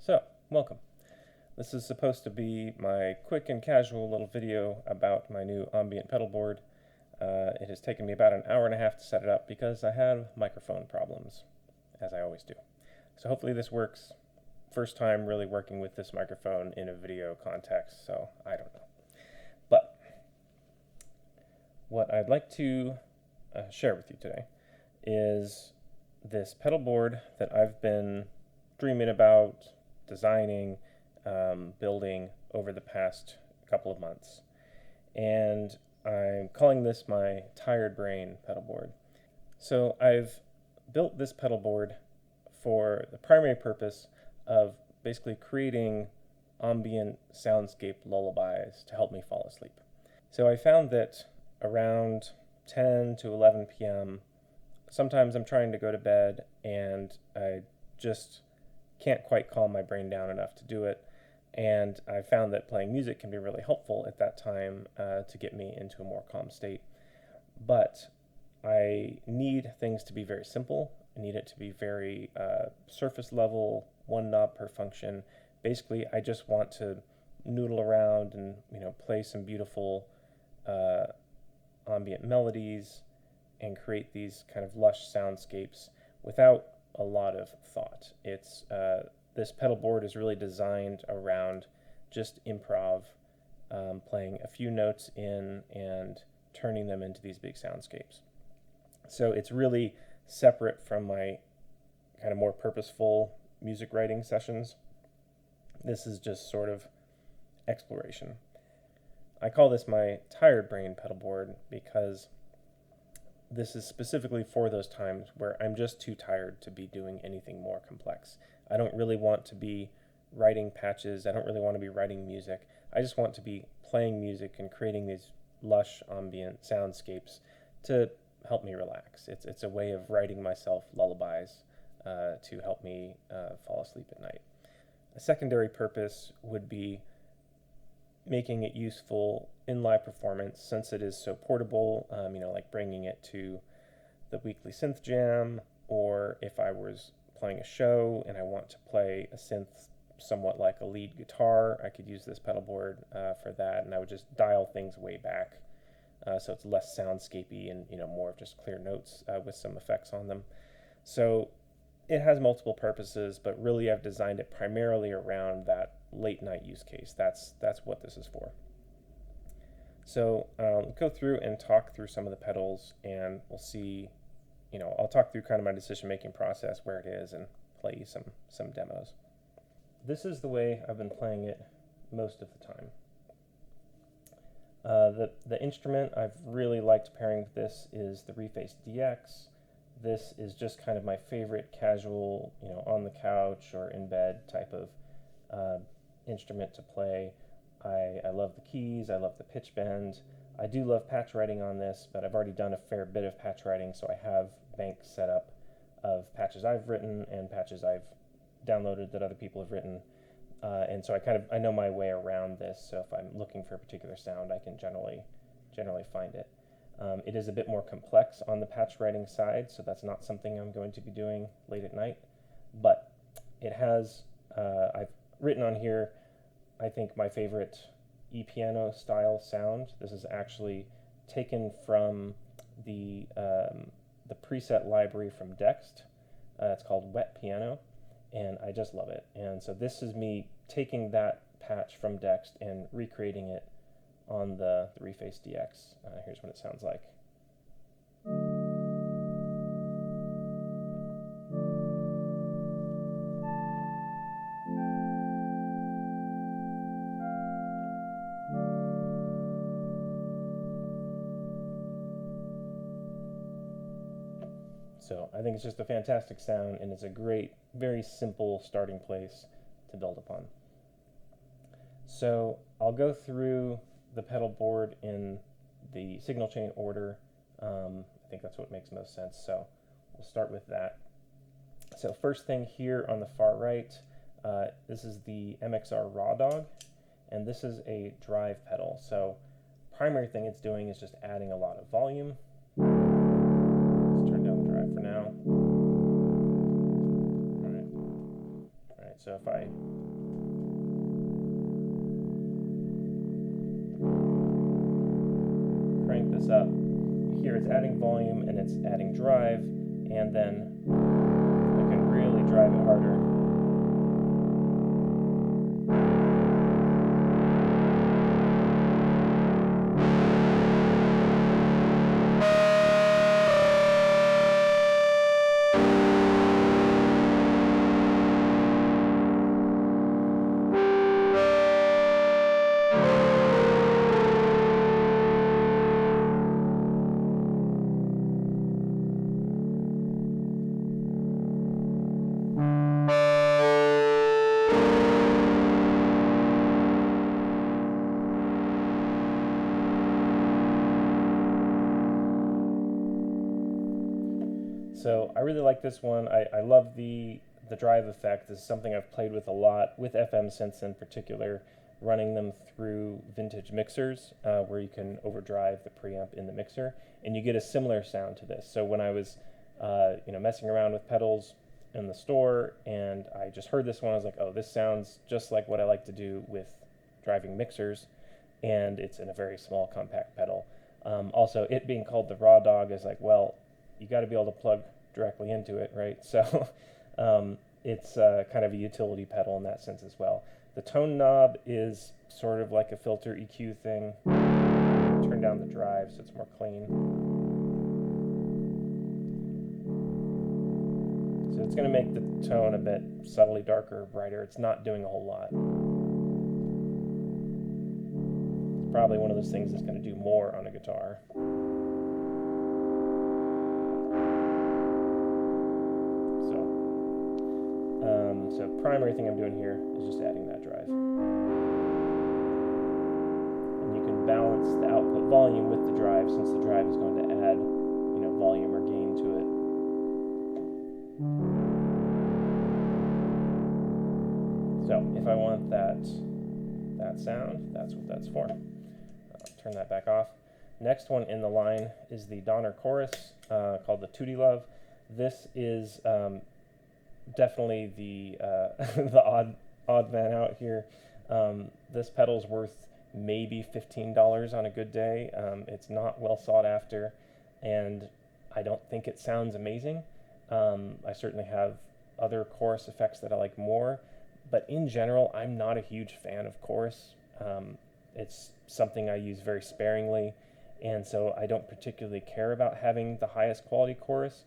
So, welcome. This is supposed to be my quick and casual little video about my new ambient pedal board. It has taken me about an hour and a half to set it up because I have microphone problems, as I always do. So hopefully this works. First time really working with this microphone in a video context, so I don't know. But what I'd like to share with you today is this pedal board that I've been dreaming about, designing, building over the past couple of months. And I'm calling this my Tired Brain pedal board. So I've built this pedal board for the primary purpose of basically creating ambient soundscape lullabies to help me fall asleep. So I found that around 10 to 11 p.m., sometimes I'm trying to go to bed and I just can't quite calm my brain down enough to do it. And I found that playing music can be really helpful at that time to get me into a more calm state. But I need things to be very simple. I need it to be very surface level, one knob per function. Basically, I just want to noodle around and play some beautiful ambient melodies and create these kind of lush soundscapes without a lot of thought. It's this pedal board is really designed around just improv, playing a few notes in and turning them into these big soundscapes. So it's really separate from my kind of more purposeful music writing sessions. This is just sort of exploration. I call this my Tired Brain pedal board because this is specifically for those times where I'm just too tired to be doing anything more complex. I don't really want to be writing patches. I don't really want to be writing music. I just want to be playing music and creating these lush ambient soundscapes to help me relax. It's a way of writing myself lullabies to help me fall asleep at night. A secondary purpose would be making it useful in live performance since it is so portable, like bringing it to the weekly synth jam, or if I was playing a show and I want to play a synth somewhat like a lead guitar, I could use this pedal board for that, and I would just dial things way back so it's less soundscapey and more of just clear notes with some effects on them. So it has multiple purposes, but really I've designed it primarily around that late night use case. That's what this is for. So I'll go through and talk through some of the pedals, and we'll see, I'll talk through kind of my decision-making process, where it is, and play you some demos. This is the way I've been playing it most of the time. The instrument I've really liked pairing with this is the Reface DX. This is just kind of my favorite casual, on the couch or in bed type of instrument to play. I love the keys, I love the pitch bend. I do love patch writing on this, but I've already done a fair bit of patch writing, so I have banks set up of patches I've written and patches I've downloaded that other people have written. And so I know my way around this, so if I'm looking for a particular sound, I can generally find it. It is a bit more complex on the patch writing side, so that's not something I'm going to be doing late at night, but it has, I've written on here, I think my favorite e-piano style sound. This is actually taken from the preset library from Dext. It's called Wet Piano, and I just love it. And so this is me taking that patch from Dext and recreating it on the Reface DX. Here's what it sounds like. So I think it's just a fantastic sound, and it's a great, very simple starting place to build upon. So I'll go through the pedal board in the signal chain order. I think that's what makes most sense, so we'll start with that. So first thing here on the far right, this is the MXR Raw Dog, and this is a drive pedal. So primary thing it's doing is just adding a lot of volume. Let's turn down the drive for now. All right. Right, so if I crank this up, you hear it's adding volume and it's adding drive, and then I can really drive it harder. So I really like this one. I love the drive effect. This is something I've played with a lot, with FM synths in particular, running them through vintage mixers where you can overdrive the preamp in the mixer, and you get a similar sound to this. So when I was messing around with pedals in the store and I just heard this one, I was like, oh, this sounds just like what I like to do with driving mixers, and it's in a very small compact pedal. Also, it being called the Raw Dog is like, well, you got to be able to plug directly into it, right? So it's kind of a utility pedal in that sense as well. The tone knob is sort of like a filter EQ thing. Turn down the drive so it's more clean. So it's going to make the tone a bit subtly darker or brighter. It's not doing a whole lot. It's probably one of those things that's going to do more on a guitar. So primary thing I'm doing here is just adding that drive. And you can balance the output volume with the drive, since the drive is going to add, volume or gain to it. So if I want that sound, that's what that's for. I'll turn that back off. Next one in the line is the Donner Chorus called the Tootie Love. This is definitely the the odd man out here. This pedal's worth maybe $15 on a good day. It's not well sought after, and I don't think it sounds amazing. I certainly have other chorus effects that I like more, but in general, I'm not a huge fan of chorus. It's something I use very sparingly, and so I don't particularly care about having the highest quality chorus.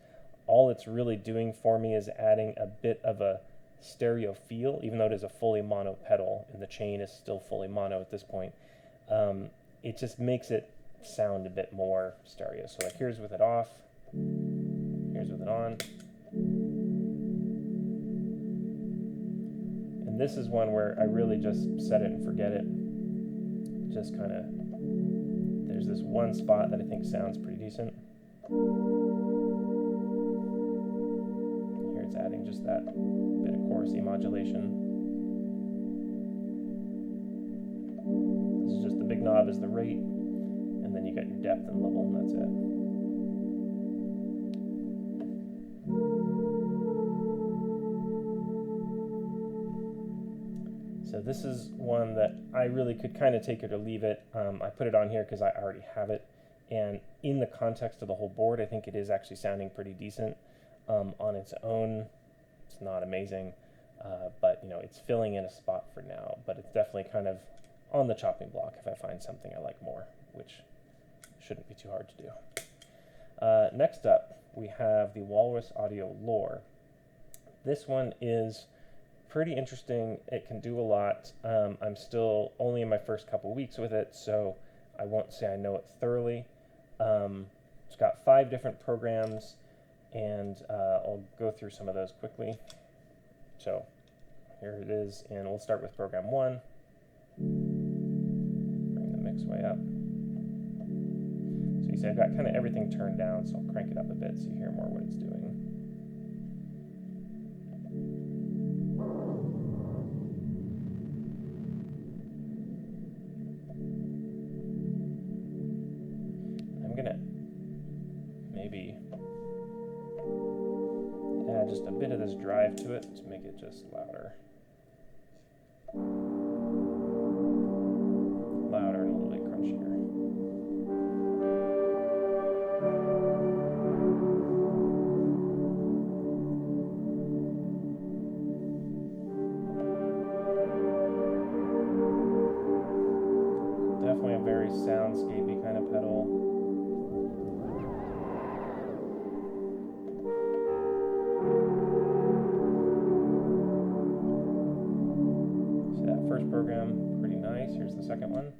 All it's really doing for me is adding a bit of a stereo feel, even though it is a fully mono pedal, and the chain is still fully mono at this point. It just makes it sound a bit more stereo. So like here's with it off, here's with it on. And this is one where I really just set it and forget it. Just kind of, there's this one spot that I think sounds pretty decent. Here it's adding just that bit of chorusy modulation. This is just the big knob is the rate, and then you got your depth and level, and that's it. So this is one that I really could kind of take it or leave it. I put it on here because I already have it, and in the context of the whole board, I think it is actually sounding pretty decent. On its own, it's not amazing, but it's filling in a spot for now. But it's definitely kind of on the chopping block if I find something I like more, which shouldn't be too hard to do. Next up, we have the Walrus Audio Lore. This one is pretty interesting. It can do a lot. I'm still only in my first couple weeks with it, so I won't say I know it thoroughly. It's got 5 different programs, and I'll go through some of those quickly. So here it is, and we'll start with program 1. Bring the mix way up. So you see I've got kind of everything turned down, so I'll crank it up a bit so you hear more what it's doing. I'm gonna maybe add just a bit of this drive to it to make it just louder. second one.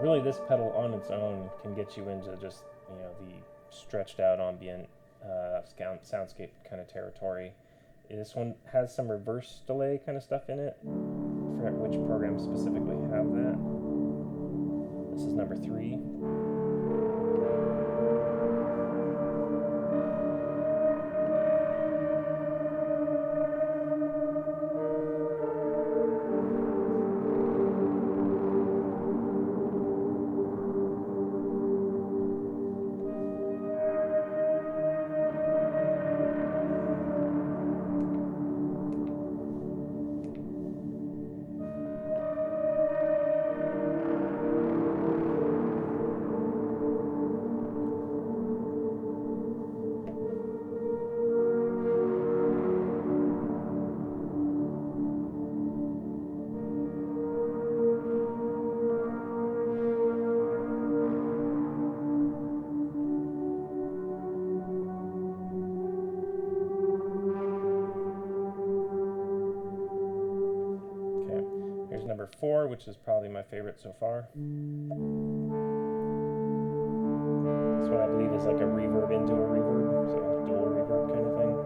Really, this pedal on its own can get you into just, the stretched out ambient soundscape kind of territory. This one has some reverse delay kind of stuff in it. I forget which programs specifically have that. This is number 3. Number 4, which is probably my favorite so far. This one I believe is like a reverb into a reverb, so a dual reverb kind of thing.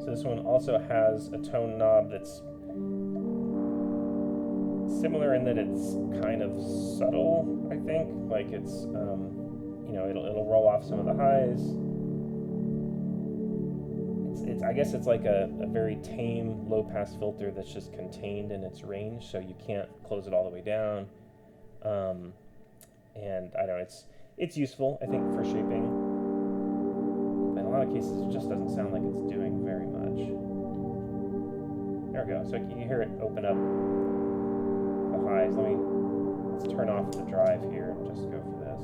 This one also has a tone knob that's similar in that it's kind of subtle, I think. Like it's, it'll roll off some of the highs. I guess it's like a very tame low-pass filter that's just contained in its range, so you can't close it all the way down. And I don't know, it's useful, I think, for shaping. In a lot of cases, it just doesn't sound like it's doing very much. There we go. So you hear it open up the highs. Let's turn off the drive here and just go for this.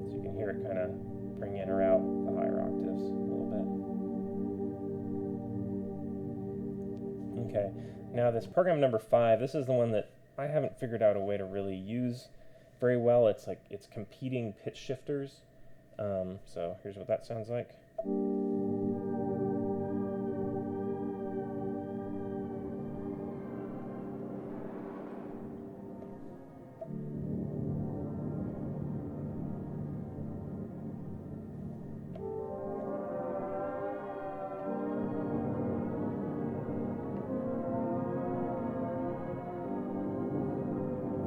So you can hear it kind of bring in or out the higher octaves a little bit. Okay. Now this program number 5, this is the one that I haven't figured out a way to really use very well. It's competing pitch shifters. So here's what that sounds like. You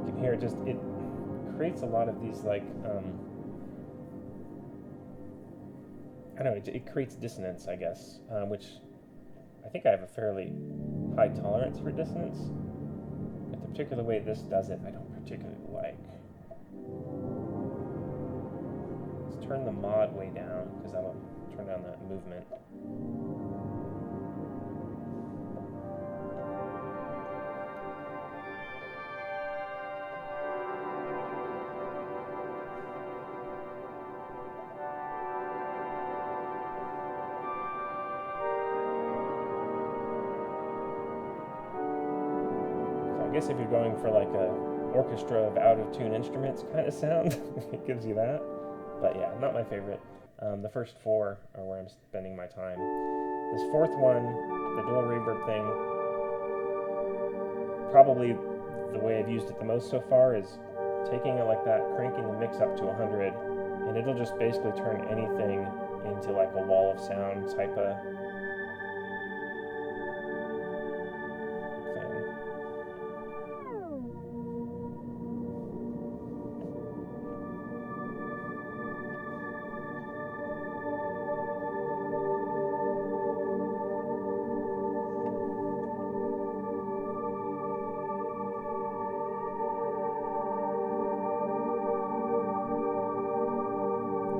can hear it creates a lot of these I don't know, it creates dissonance, I guess, which I think I have a fairly high tolerance for dissonance, but the particular way this does it, I don't particularly like. Let's turn the mod way down, because that'll turn down the movement. I guess if you're going for like a orchestra of out-of-tune instruments kind of sound, it gives you that. But yeah, not my favorite. The first 4 are where I'm spending my time. This 4th one, the dual reverb thing, probably the way I've used it the most so far is taking it like that, cranking the mix up to 100, and it'll just basically turn anything into like a wall of sound type of thing.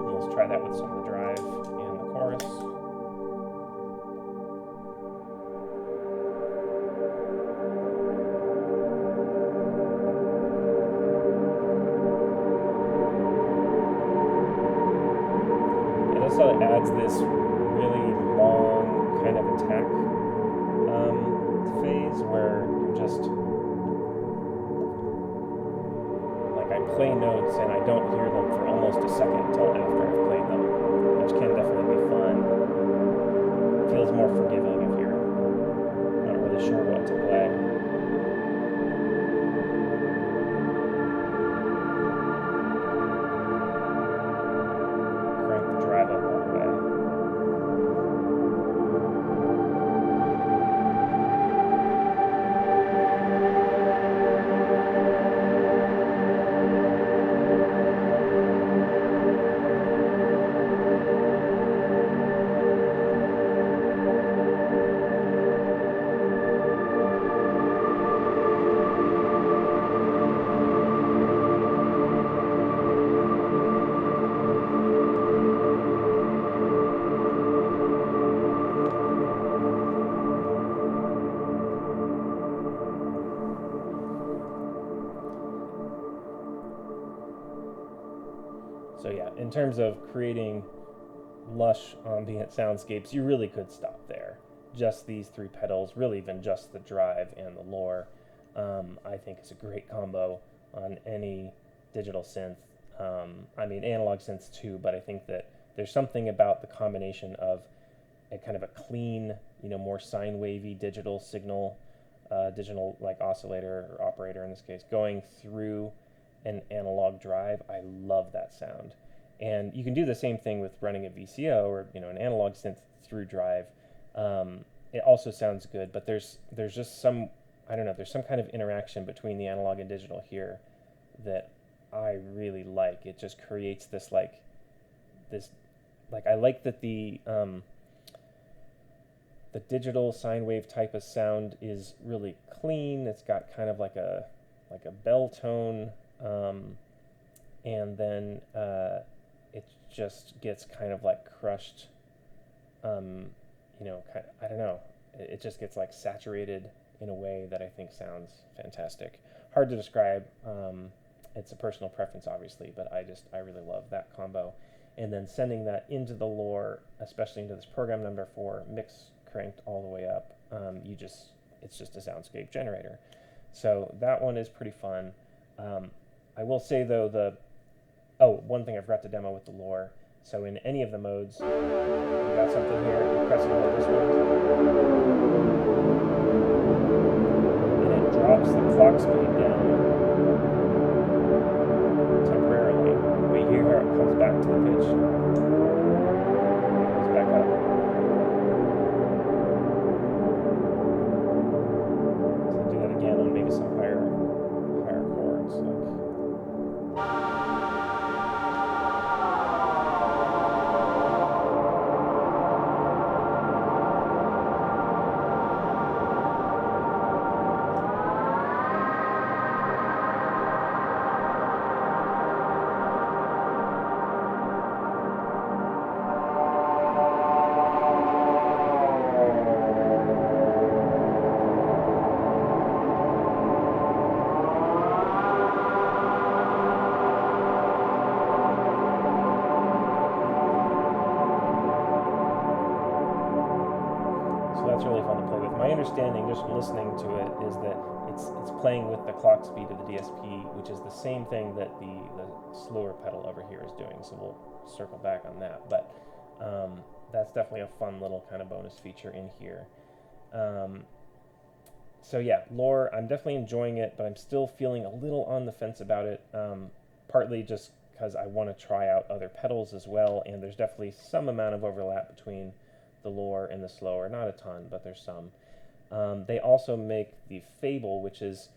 Let's try that with some of the drive and the chorus. It also adds this really long kind of attack phase where you're just like, I play notes and I don't hear them for almost a second until after I've played them, which can definitely be fun. It feels more forgiving if you're not really sure what to play. Crank the drive up all the way. So yeah, in terms of creating lush ambient soundscapes, you really could stop there. Just these three pedals, really even just the drive and the lure, I think is a great combo on any digital synth. I mean, analog synths too, but I think that there's something about the combination of a kind of a clean, more sine wavy digital signal, digital like oscillator or operator in this case, going through an analog drive. I love that sound. And you can do the same thing with running a VCO or an analog synth through drive. It also sounds good, but there's just some, I don't know, there's some kind of interaction between the analog and digital here that I really like. It just creates this I like that the digital sine wave type of sound is really clean. It's got kind of like a bell tone, and then it just gets kind of like crushed. I don't know. It just gets like saturated in a way that I think sounds fantastic. Hard to describe. It's a personal preference, obviously, but I really love that combo. And then sending that into the lure, especially into this program number 4, mix cranked all the way up. It's just a soundscape generator. So that one is pretty fun. I will say though, one thing I forgot to demo with the lure. So in any of the modes, you got something here, you press and hold this one, and it drops the clock speed down temporarily. But you hear how it comes back to the pitch. It goes back up. So do that again on maybe some higher chords. That's really fun to play with. My understanding, just from listening to it, is that it's playing with the clock speed of the DSP, which is the same thing that the slower pedal over here is doing. So we'll circle back on that. But that's definitely a fun little kind of bonus feature in here. So yeah, lore, I'm definitely enjoying it, but I'm still feeling a little on the fence about it. Partly just because I want to try out other pedals as well, and there's definitely some amount of overlap between the lore and the slower. Not a ton, but there's some. They also make the Fable, which is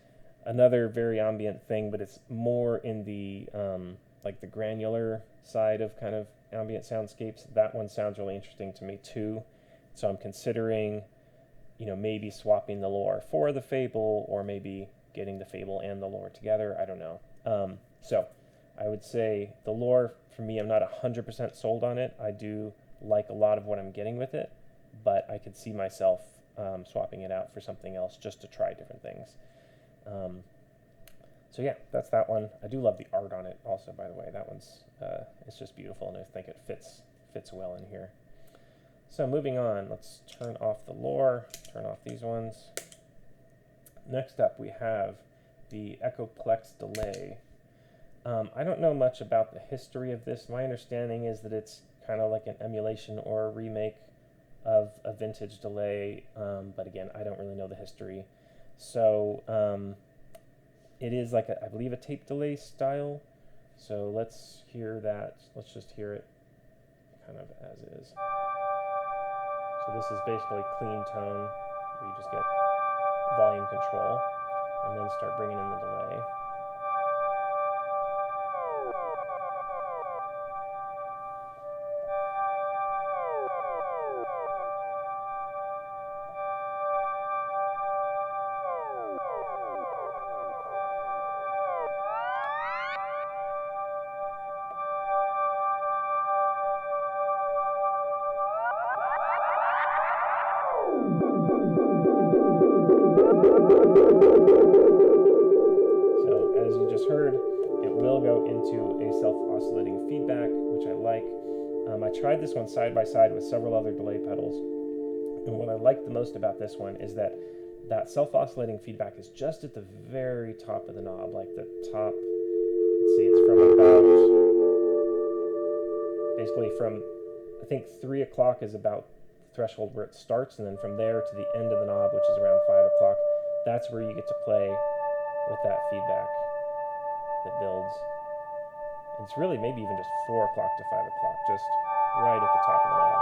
another very ambient thing, but it's more in the like the granular side of kind of ambient soundscapes. That one sounds really interesting to me too. So I'm considering, maybe swapping the lore for the Fable, or maybe getting the Fable and the lore together. I don't know. So I would say the lore, for me, I'm not 100% sold on it. I do like a lot of what I'm getting with it, but I could see myself swapping it out for something else just to try different things. So yeah, that's that one. I do love the art on it also, by the way. That one's it's just beautiful, and I think it fits well in here. So moving on, let's turn off the lore, turn off these ones. Next up, we have the Echoplex delay. I don't know much about the history of this. My understanding is that it's kind of like an emulation or a remake of a vintage delay, but again, I don't really know the history. So it is like, I believe, a tape delay style. So let's hear that. Let's just hear it kind of as is. So this is basically clean tone, where you just get volume control, and then start bringing in the delay. So as you just heard, it will go into a self-oscillating feedback, which I like. I tried this one side by side with several other delay pedals, and what I like the most about this one is that self-oscillating feedback is just at the very top of the knob, like the top, let's see, it's from about, basically from, I think 3 o'clock is about the threshold where it starts, and then from there to the end of the knob, which is around 5 o'clock, that's where you get to play with that feedback that builds. It's really maybe even just 4 o'clock to 5 o'clock, just right at the top of the knob.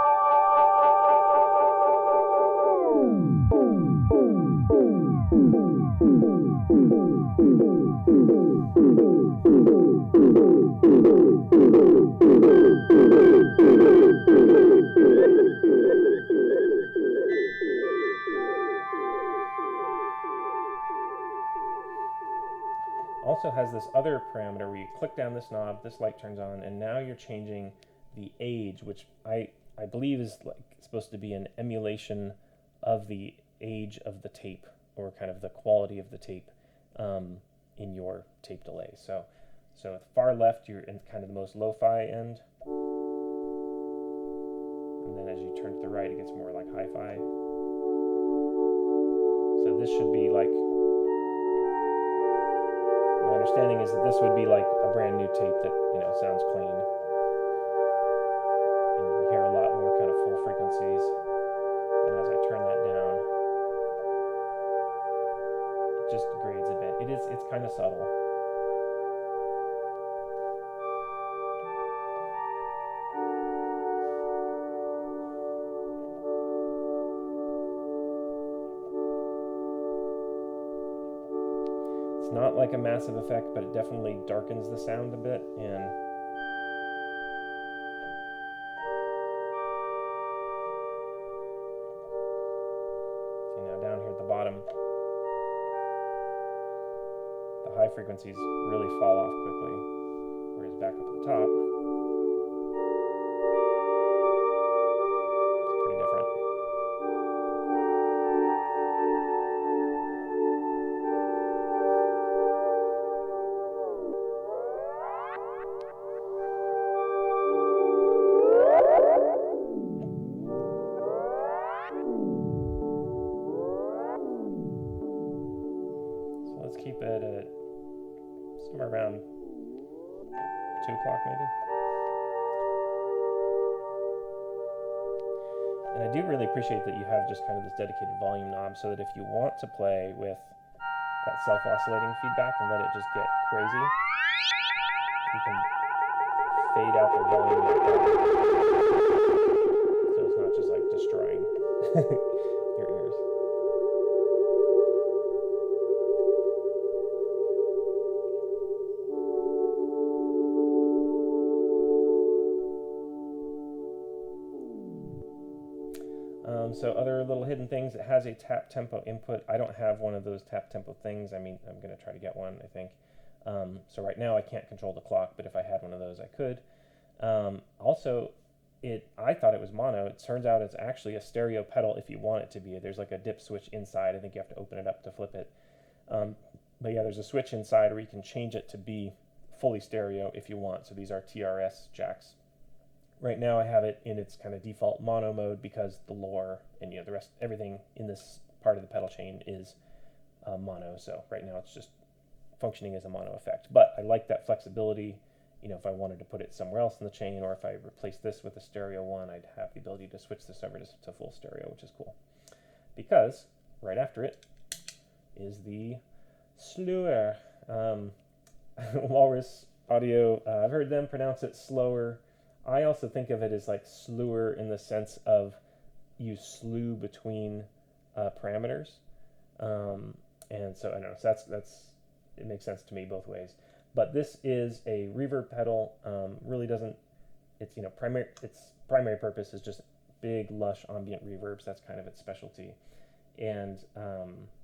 Also has this other parameter where you click down this knob, this light turns on, and now you're changing the age, which I believe is like supposed to be an emulation of the age of the tape, or kind of the quality of the tape in your tape delay. So at the far left, you're in kind of the most lo-fi end, and then as you turn to the right, it gets more like hi-fi. So this should be like, my understanding is that this would be like a brand new tape that, sounds clean. And you can hear a lot more kind of full frequencies. And as I turn that down, it just degrades a bit. It's kind of subtle. It's not like a massive effect, but it definitely darkens the sound a bit, and see now down here at the bottom, the high frequencies really fall off quickly, whereas back up at the top, it's pretty different. Let's keep it at somewhere around 2 o'clock maybe. And I do really appreciate that you have just kind of this dedicated volume knob so that if you want to play with that self-oscillating feedback and let it just get crazy, you can fade out the volume like that. So it's not just like destroying your ears. So other little hidden things, it has a tap tempo input. I don't have one of those tap tempo things. I mean, I'm going to try to get one, I think. So right now I can't control the clock, but if I had one of those, I could. Also, I thought it was mono. It turns out it's actually a stereo pedal if you want it to be. There's like a dip switch inside. I think you have to open it up to flip it. But yeah, there's a switch inside where you can change it to be fully stereo if you want. So these are TRS jacks. Right now I have it in its kind of default mono mode because the lore and the rest, everything in this part of the pedal chain is mono. So right now it's just functioning as a mono effect. But I like that flexibility. If I wanted to put it somewhere else in the chain, or if I replace this with a stereo one, I'd have the ability to switch this over to full stereo, which is cool. Because right after it is the slower. Walrus Audio, I've heard them pronounce it slower. I also think of it as like slewer in the sense of you slew between parameters. And so I know, so that's it makes sense to me both ways. But this is a reverb pedal. Really doesn't. It's its primary purpose is just big, lush ambient reverbs. That's kind of its specialty. And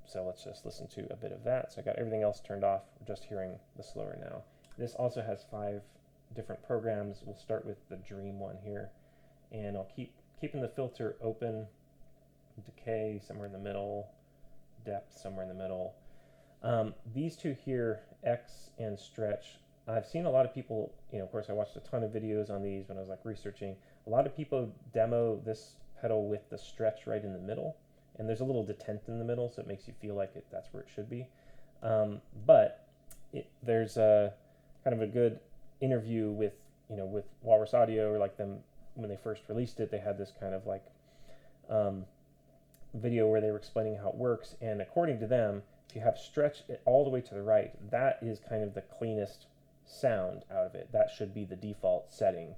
so let's just listen to a bit of that. So I got everything else turned off. We're just hearing the slower now. This also has 5 different programs. We'll start with the Dream one here, and I'll keeping the filter open. Decay somewhere in the middle. Depth somewhere in the middle. These two here, X and Stretch, I've seen a lot of people, of course I watched a ton of videos on these when I was like researching. A lot of people demo this pedal with the Stretch right in the middle, and there's a little detent in the middle, so it makes you feel like that's where it should be. But there's a kind of a good interview with Walrus Audio, or like them when they first released it. They had this kind of like video where they were explaining how it works, and according to them, if you have Stretch all the way to the right, that is kind of the cleanest sound out of it. That should be the default setting,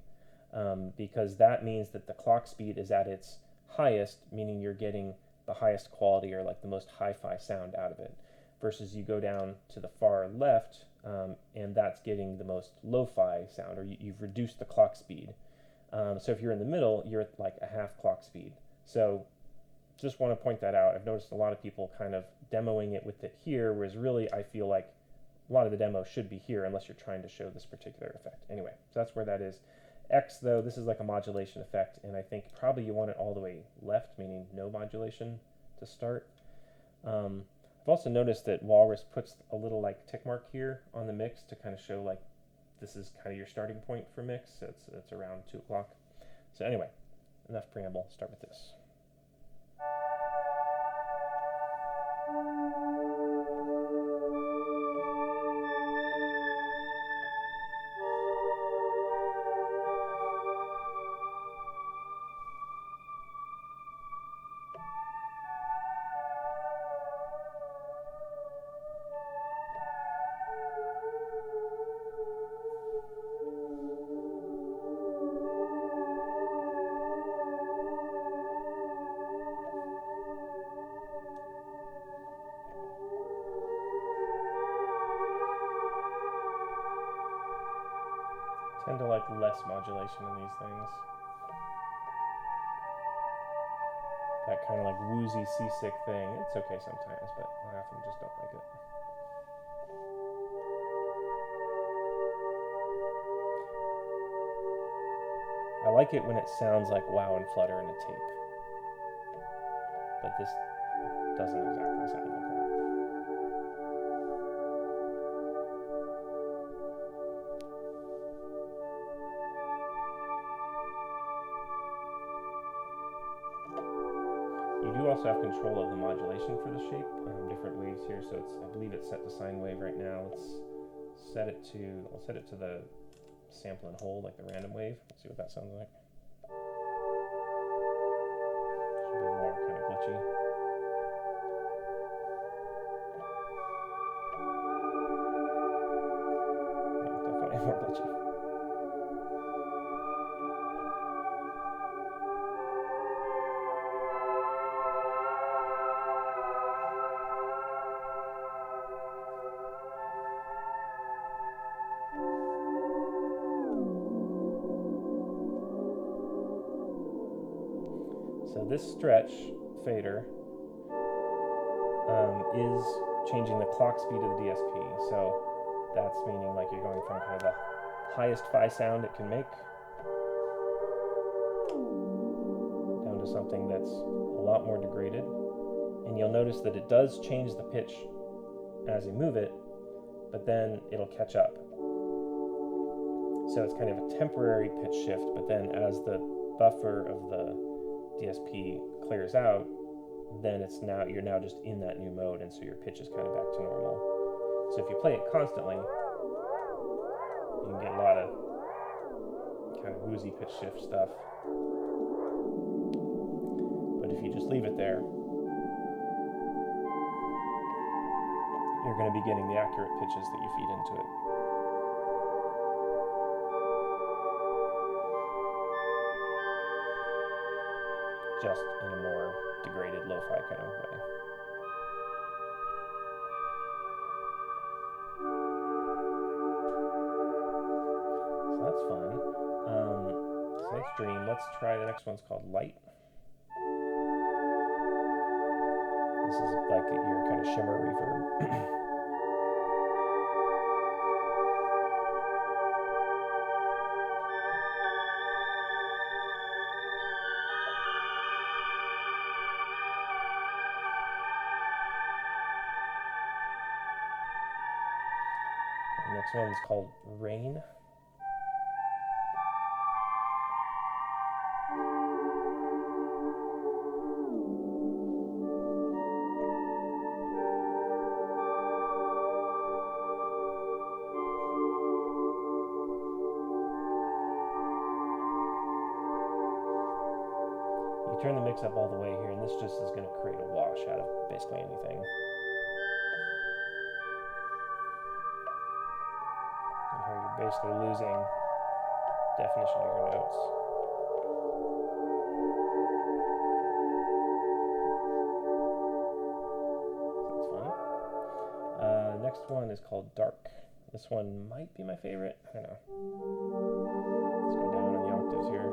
because that means that the clock speed is at its highest, meaning you're getting the highest quality or like the most hi-fi sound out of it, versus you go down to the far left, and that's getting the most lo-fi sound, or you've reduced the clock speed. So if you're in the middle, you're at like a half clock speed. So just want to point that out. I've noticed a lot of people kind of demoing it with it here, whereas really I feel like a lot of the demo should be here unless you're trying to show this particular effect. Anyway, so that's where that is. X, though, this is like a modulation effect, and I think probably you want it all the way left, meaning no modulation to start. I've also noticed that Walrus puts a little like tick mark here on the mix to kind of show like this is kind of your starting point for mix. So it's around 2 o'clock. So anyway, enough preamble. Start with this. Tend to like less modulation in these things. That kind of like woozy, seasick thing. It's okay sometimes, but I often just don't like it. I like it when it sounds like wow and flutter in a tape, but this doesn't exactly sound like that. You do also have control of the modulation for the shape, different waves here. So I believe it's set to sine wave right now. I'll set it to the sample and hold, like the random wave. Let's see what that sounds like. more glitchy. So this stretch fader is changing the clock speed of the DSP. So that's meaning like you're going from kind of the highest phi sound it can make down to something that's a lot more degraded. And you'll notice that it does change the pitch as you move it, but then it'll catch up. So it's kind of a temporary pitch shift, but then as the buffer of the DSP clears out, then you're now just in that new mode, and so your pitch is kind of back to normal. So if you play it constantly, you can get a lot of kind of woozy pitch shift stuff. But if you just leave it there, you're going to be getting the accurate pitches that you feed into it. Just in a more degraded lo-fi kind of way. So that's fun. So that's Dream. Let's try the next one's called Light. This is like your kind of shimmer reverb. The next one's called Rain. You turn the mix up all the way here, and this just is going to create a wash out of basically anything. You're basically losing definition of your notes. So that's fun. Next one is called Dark. This one might be my favorite. I don't know. Let's go down in the octaves here.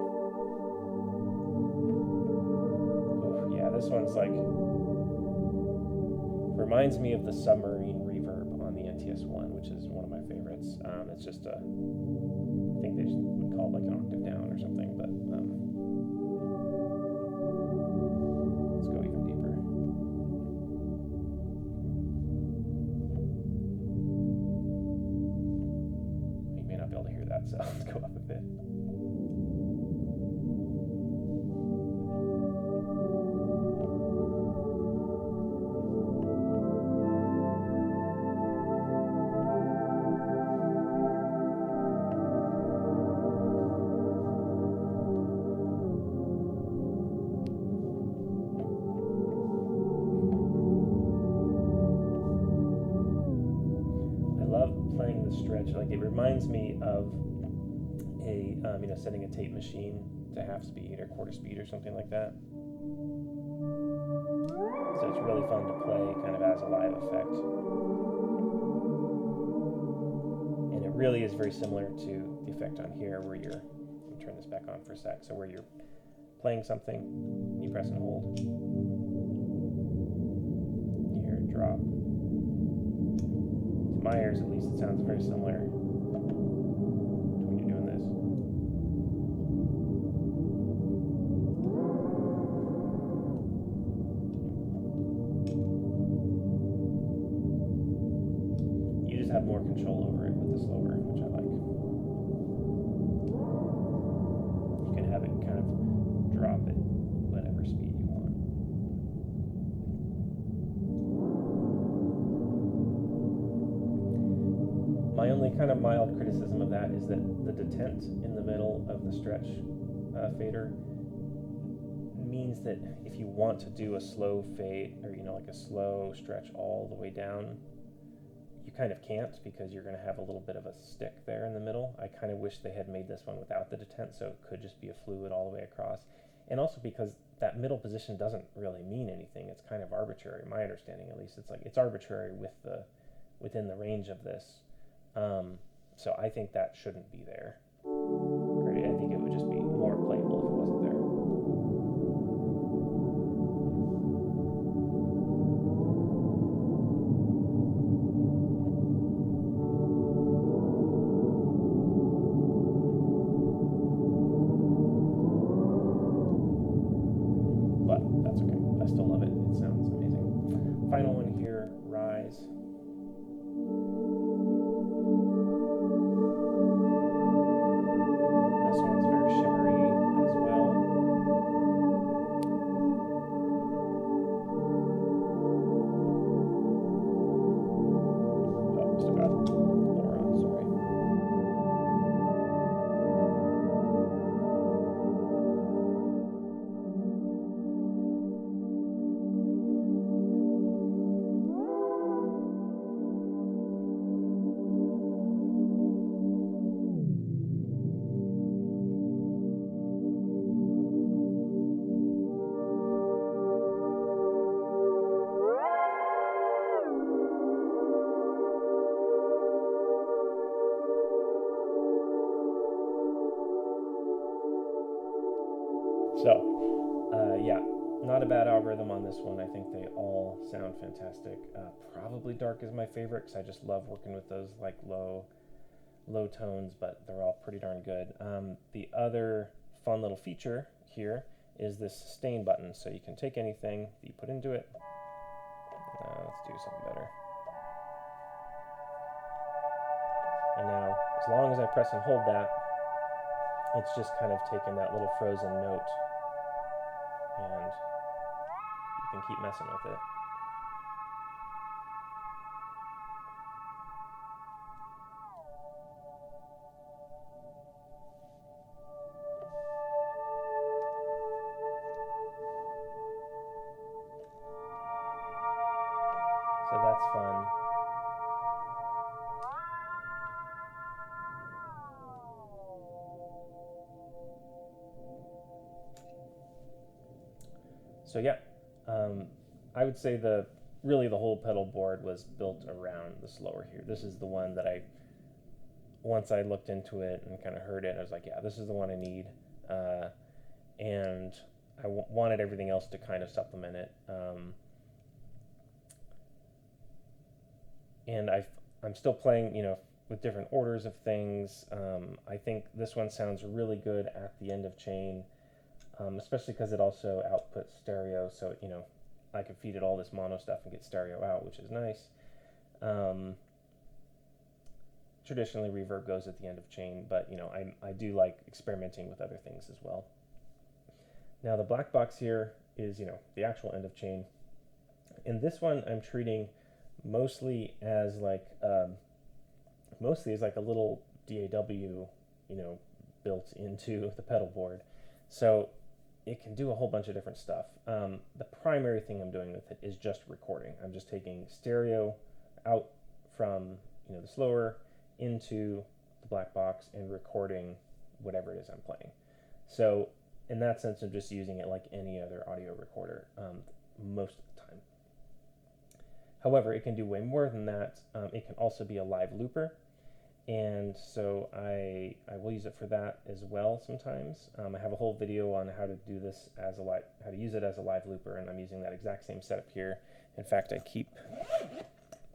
Oof, yeah, this one's like reminds me of the submarine reverb on the NTS1, which is one of my favorites. It's just I think they would call it like an octave down or something, but let's go even deeper. You may not be able to hear that, so let's go up a bit. Playing the stretch, like it reminds me of a setting a tape machine to half speed or quarter speed or something like that. So it's really fun to play kind of as a live effect, and it really is very similar to the effect on here where you're, let me turn this back on for a sec, so where you're playing something, you press and hold, you hear it drop. To my ears, at least, it sounds very similar to when you're doing this. You just have more control over it with the slower, which I like. You can have it kind of drop at whatever speed you want. My only kind of mild criticism of that is that the detent in the middle of the stretch fader means that if you want to do a slow fade, or like a slow stretch all the way down, you kind of can't, because you're going to have a little bit of a stick there in the middle. I kind of wish they had made this one without the detent, so it could just be a fluid all the way across. And also because that middle position doesn't really mean anything. It's kind of arbitrary, my understanding at least. It's like it's arbitrary within the range of this. So I think that shouldn't be there. Right? I think it would just be more playable if it wasn't there. But that's okay. I still love it. It sounds amazing. Final one here, Rise. This one's very shimmery as well. Oh, still got lower on, sorry. So, yeah, not a bad algorithm on this one. I think they all sound fantastic. Probably Dark is my favorite because I just love working with those like low tones, but they're all pretty darn good. The other fun little feature here is this sustain button. So you can take anything that you put into it. Let's do something better. And now, as long as I press and hold that, it's just kind of taking that little frozen note, and you can keep messing with it. So that's fun. So yeah, I would say really the whole pedal board was built around the slower here. This is the one that once I looked into it and kind of heard it, I was like, yeah, this is the one I need. And I wanted everything else to kind of supplement it. And I'm still playing, with different orders of things. I think this one sounds really good at the end of chain. Especially because it also outputs stereo, so I can feed it all this mono stuff and get stereo out, which is nice. Traditionally, reverb goes at the end of chain, but I do like experimenting with other things as well. Now the black box here is the actual end of chain, and this one I'm treating mostly as like a little DAW, built into the pedal board. So it can do a whole bunch of different stuff. The primary thing I'm doing with it is just recording. I'm just taking stereo out from the slower into the black box and recording whatever it is I'm playing. So in that sense, I'm just using it like any other audio recorder most of the time. However, it can do way more than that. It can also be a live looper. And so I will use it for that as well sometimes. I have a whole video on how to do this how to use it as a live looper, and I'm using that exact same setup here. In fact, I keep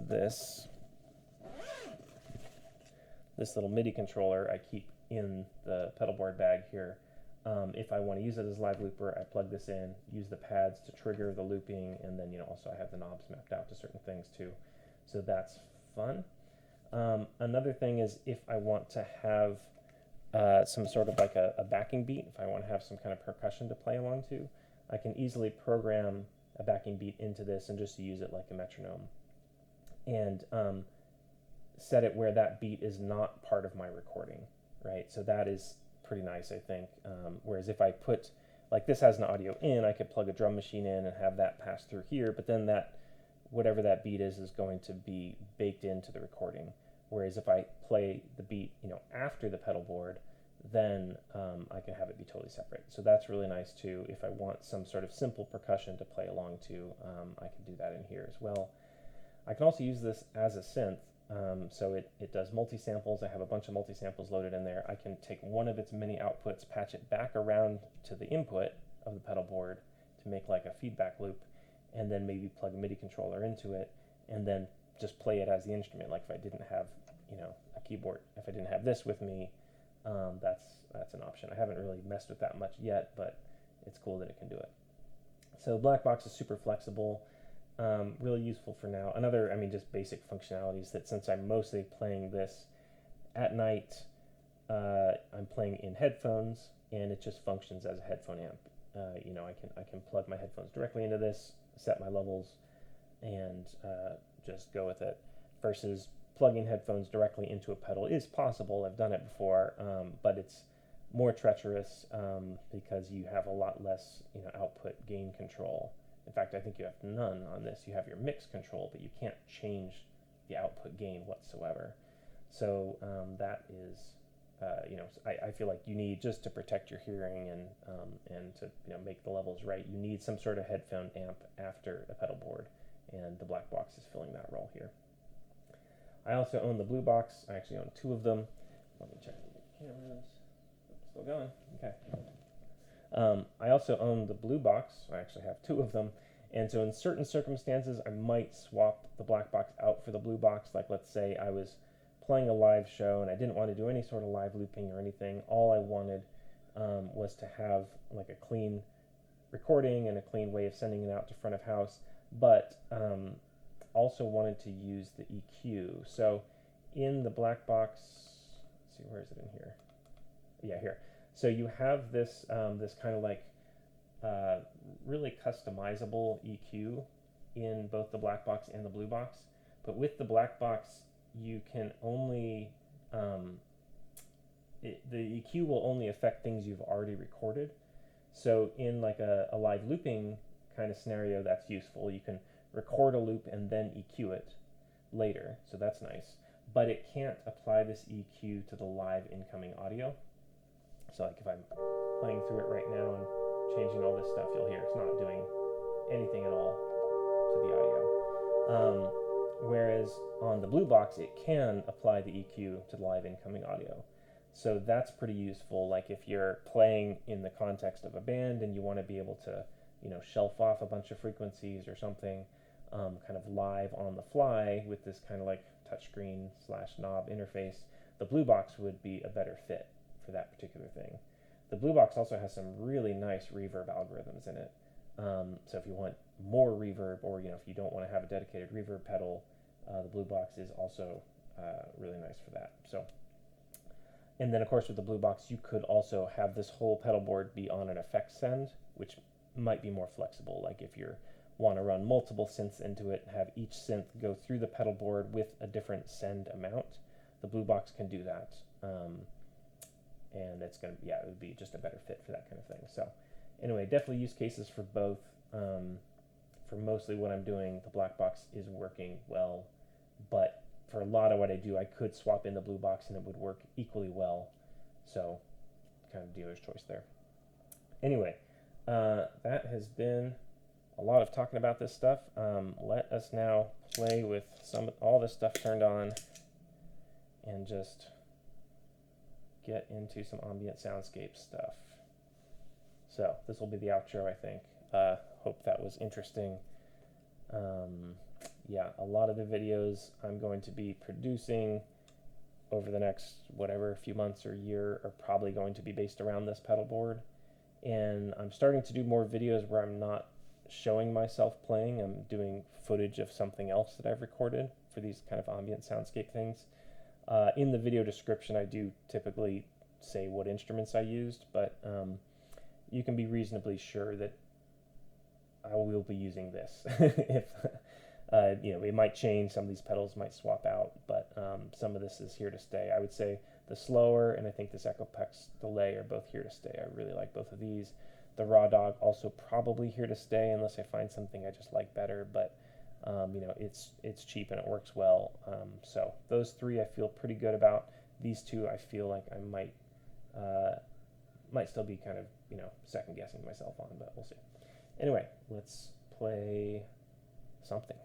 this little MIDI controller I keep in the pedal board bag here. If I want to use it as a live looper, I plug this in, use the pads to trigger the looping, and then also I have the knobs mapped out to certain things too. So that's fun. Another thing is if I want to have some sort of like a backing beat, if I want to have some kind of percussion to play along to, I can easily program a backing beat into this and just use it like a metronome, and set it where that beat is not part of my recording, right? So that is pretty nice, I think. Whereas if I put, like this has an audio in, I could plug a drum machine in and have that pass through here, but then that whatever that beat is going to be baked into the recording. Whereas if I play the beat, after the pedal board, then I can have it be totally separate. So that's really nice too. If I want some sort of simple percussion to play along to, I can do that in here as well. I can also use this as a synth. So it does multi-samples. I have a bunch of multi-samples loaded in there. I can take one of its mini outputs, patch it back around to the input of the pedal board to make like a feedback loop, and then maybe plug a MIDI controller into it, and then just play it as the instrument. Like if I didn't have, a keyboard, if I didn't have this with me, that's an option. I haven't really messed with that much yet, but it's cool that it can do it. So black box is super flexible, really useful for now. Another, just basic functionalities that since I'm mostly playing this at night, I'm playing in headphones, and it just functions as a headphone amp. I can plug my headphones directly into this, set my levels, and just go with it. Versus plugging headphones directly into a pedal is possible. I've done it before, but it's more treacherous because you have a lot less output gain control. In fact, I think you have none on this. You have your mix control, but you can't change the output gain whatsoever. So that is, I feel like you need, just to protect your hearing and to make the levels right, you need some sort of headphone amp after a pedal board, and the black box is filling that role here. I also own the blue box. I actually own two of them. Let me check the cameras. Still going. Okay. I also own the blue box. I actually have two of them. And so in certain circumstances, I might swap the black box out for the blue box. Like let's say I was playing a live show and I didn't want to do any sort of live looping or anything. All I wanted was to have like a clean recording and a clean way of sending it out to front of house. But also wanted to use the EQ. So in the black box, let's see, where is it in here? Yeah, here. So you have this this kind of like really customizable EQ in both the black box and the blue box. But with the black box, you can only the EQ will only affect things you've already recorded. So in like a live looping kind of scenario, that's useful. You can record a loop and then EQ it later, so that's nice. But it can't apply this EQ to the live incoming audio. So like if I'm playing through it right now and changing all this stuff, you'll hear it's not doing anything at all to the audio. Whereas on the blue box, it can apply the EQ to the live incoming audio. So that's pretty useful. Like if you're playing in the context of a band and you want to be able to, shelf off a bunch of frequencies or something, kind of live on the fly with this kind of like touchscreen / knob interface, the blue box would be a better fit for that particular thing. The blue box also has some really nice reverb algorithms in it. So if you want more reverb, or if you don't want to have a dedicated reverb pedal, the blue box is also really nice for that. So, and then of course with the blue box, you could also have this whole pedal board be on an effects send, which might be more flexible. Like if you want to run multiple synths into it, have each synth go through the pedal board with a different send amount, the blue box can do that. And it's going to, it would be just a better fit for that kind of thing. So anyway, definitely use cases for both. For mostly what I'm doing, the black box is working well, but for a lot of what I do, I could swap in the blue box and it would work equally well. So kind of dealer's choice there. Anyway, that has been a lot of talking about this stuff. Let us now play with all this stuff turned on and just get into some ambient soundscape stuff. So this will be the outro, I think. Hope that was interesting. A lot of the videos I'm going to be producing over the next few months or year are probably going to be based around this pedal board. And I'm starting to do more videos where I'm not showing myself playing. I'm doing footage of something else that I've recorded for these kind of ambient soundscape things. In the video description, I do typically say what instruments I used, but you can be reasonably sure that I will be using this. If it might change, some of these pedals might swap out, but some of this is here to stay. I would say the slower and I think this Echopex delay are both here to stay. I really like both of these. The Raw Dog also probably here to stay unless I find something I just like better, but it's cheap and it works well. So those three I feel pretty good about. These two I feel like I might still be kind of second guessing myself on, but we'll see. Anyway, let's play something.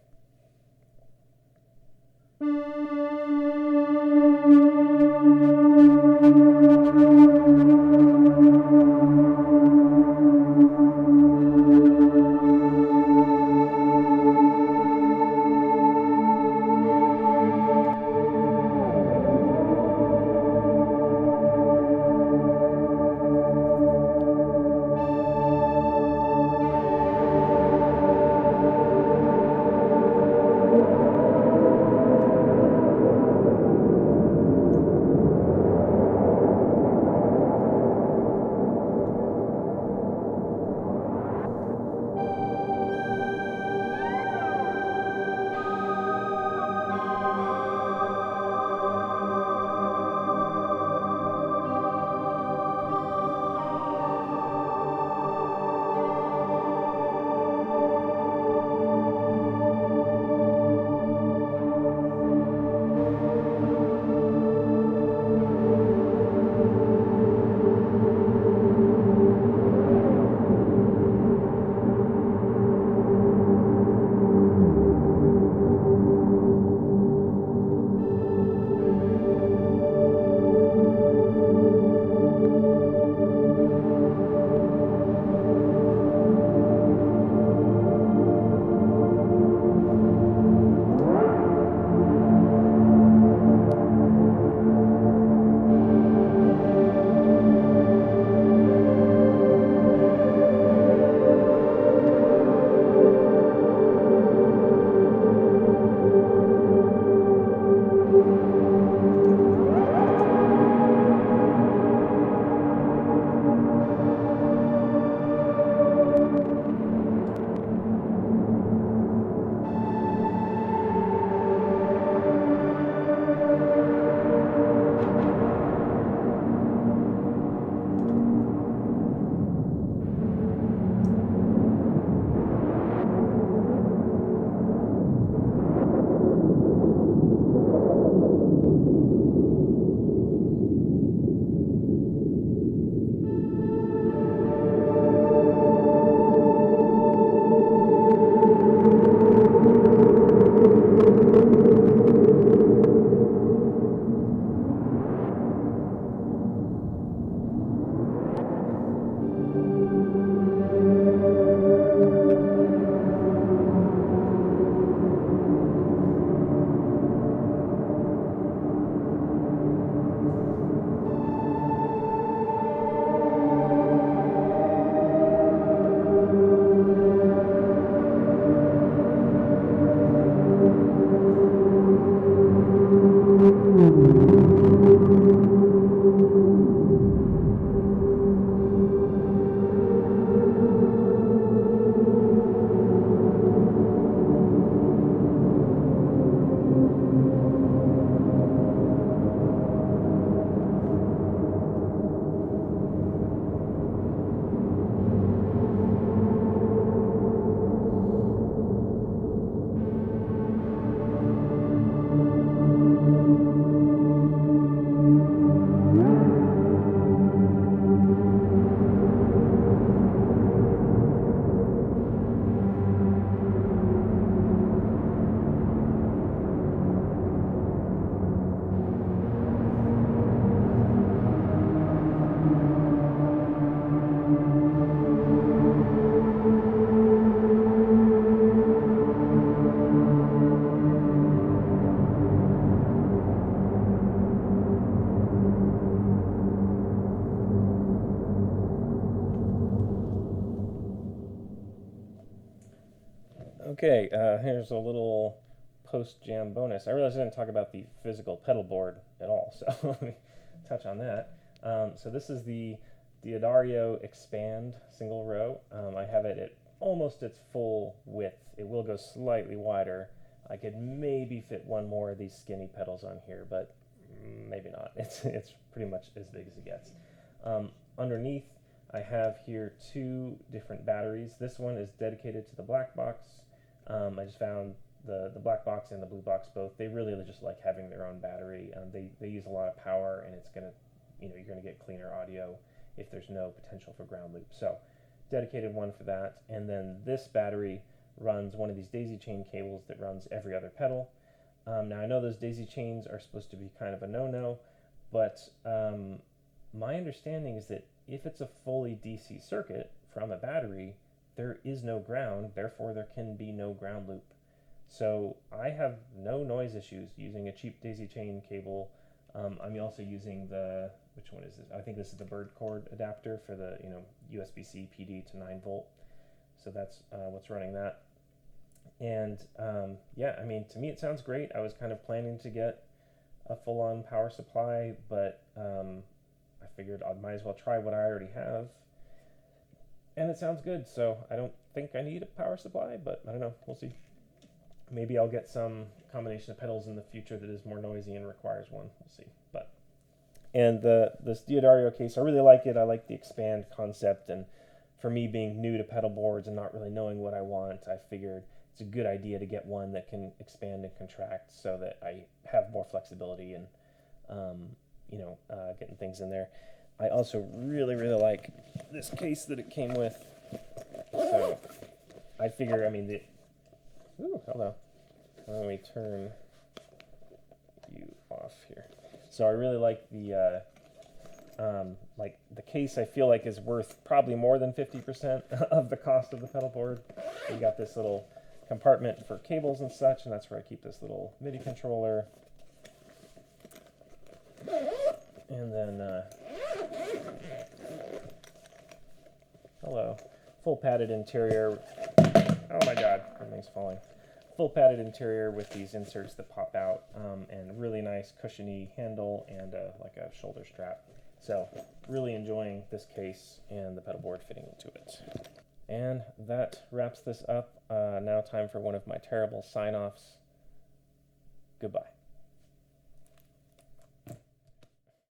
Okay, here's a little post-jam bonus. I realized I didn't talk about the physical pedal board at all, so let me touch on that. So this is the Diodario Expand single row. I have it at almost its full width. It will go slightly wider. I could maybe fit one more of these skinny pedals on here, but maybe not. It's pretty much as big as it gets. Underneath, I have here two different batteries. This one is dedicated to the black box. I just found the black box and the blue box both, they really just like having their own battery. They use a lot of power, and it's going to, you're going to get cleaner audio if there's no potential for ground loop. So dedicated one for that. And then this battery runs one of these daisy chain cables that runs every other pedal. Now I know those daisy chains are supposed to be kind of a no-no, but my understanding is that if it's a fully DC circuit from a battery, there is no ground, therefore there can be no ground loop. So I have no noise issues using a cheap daisy chain cable. I'm also using which one is this? I think this is the bird cord adapter for the USB-C PD to 9 volt. So that's what's running that. And yeah, I mean, to me it sounds great. I was kind of planning to get a full-on power supply, but I figured I might as well try what I already have. And it sounds good, so I don't think I need a power supply, but I don't know, we'll see. Maybe I'll get some combination of pedals in the future that is more noisy and requires one, we'll see. And this Diodario case, I really like it. I like the expand concept, and for me being new to pedal boards and not really knowing what I want, I figured it's a good idea to get one that can expand and contract so that I have more flexibility and getting things in there. I also really like this case that it came with. So I figure, ooh, hello. Let me turn you off here. So I really like the case. I feel like is worth probably more than 50% of the cost of the pedal board. You got this little compartment for cables and such, and that's where I keep this little MIDI controller. And then hello, full padded interior. Oh my god, everything's falling. Full padded interior with these inserts that pop out, and really nice cushiony handle and like a shoulder strap. So really enjoying this case and the pedal board fitting into it. And that wraps this up. Now time for one of my terrible sign-offs. Goodbye.